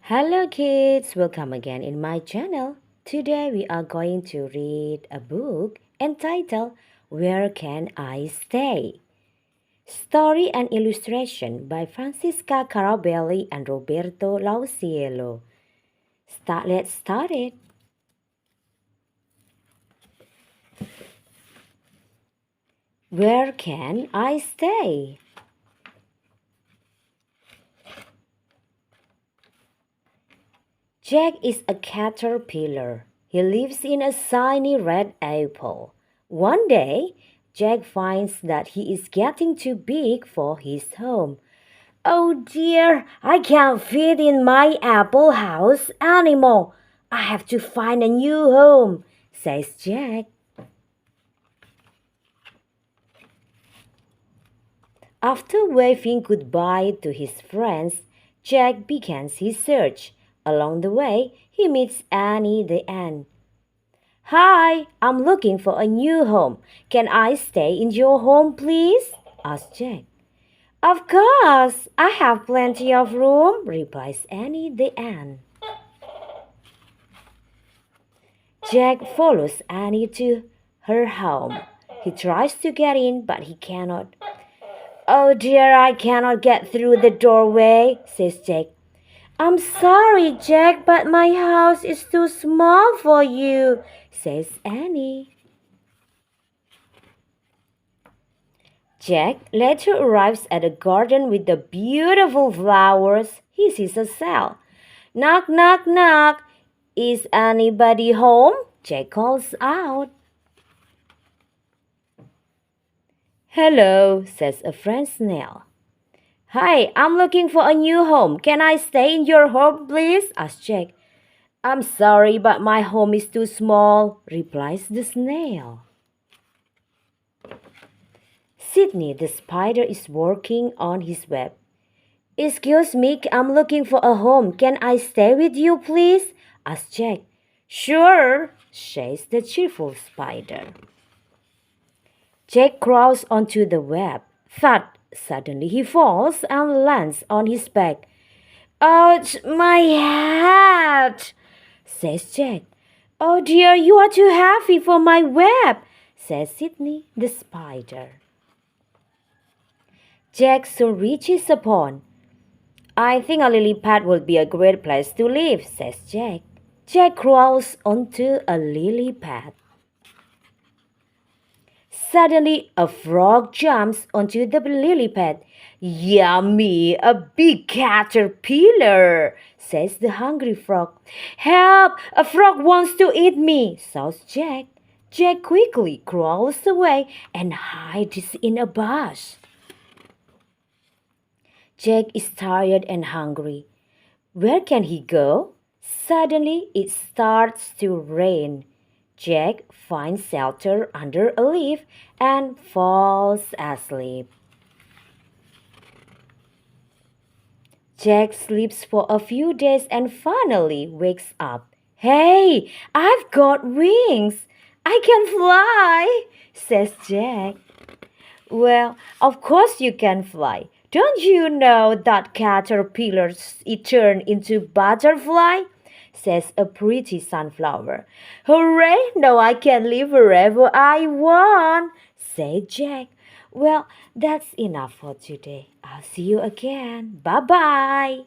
Hello kids, welcome again in my channel. Today we are going to read a book entitled Where Can I Stay? Story and illustration by Francisca Carabelli and Roberto Lausiello. Let's start it. Where can I stay? Jack is a caterpillar. He lives in a shiny red apple. One day, Jack finds that he is getting too big for his home. Oh dear, I can't fit in my apple house anymore. I have to find a new home, says Jack. After waving goodbye to his friends, Jack begins his search. Along the way, he meets Annie the ant. Hi, I'm looking for a new home. Can I stay in your home, please? Asked Jack. Of course, I have plenty of room, replies Annie the ant. Jack follows Annie to her home. He tries to get in, but he cannot. Oh dear, I cannot get through the doorway, says Jack. I'm sorry, Jack, but my house is too small for you, says Annie. Jack later arrives at a garden with the beautiful flowers. He sees a cell. Knock, knock, knock. Is anybody home? Jack calls out. Hello, says a friend snail. Hi, I'm looking for a new home. Can I stay in your home, please? Asks Jack. I'm sorry, but my home is too small, replies the snail. Sydney the spider is working on his web. Excuse me, I'm looking for a home. Can I stay with you, please? Asks Jack. Sure, says the cheerful spider. Jack crawls onto the web. Thud! Suddenly he falls and lands on his back. Ouch, my head, says Jack. Oh dear, you are too heavy for my web, says Sydney the spider. Jack soon reaches a pond. I think a lily pad would be a great place to live, says Jack. Jack crawls onto a lily pad. Suddenly, a frog jumps onto the lily pad. Yummy, a big caterpillar, says the hungry frog. Help, a frog wants to eat me, shouts Jack. Jack quickly crawls away and hides in a bush. Jack is tired and hungry. Where can he go? Suddenly, it starts to rain. Jack finds shelter under a leaf and falls asleep. Jack sleeps for a few days and finally wakes up. Hey, I've got wings. I can fly, says Jack. Well, of course you can fly. Don't you know that caterpillars turn into butterfly? Says a pretty sunflower. Hooray! Now I can live wherever I want, said Jack. Well, that's enough for today. I'll see you again. Bye-bye.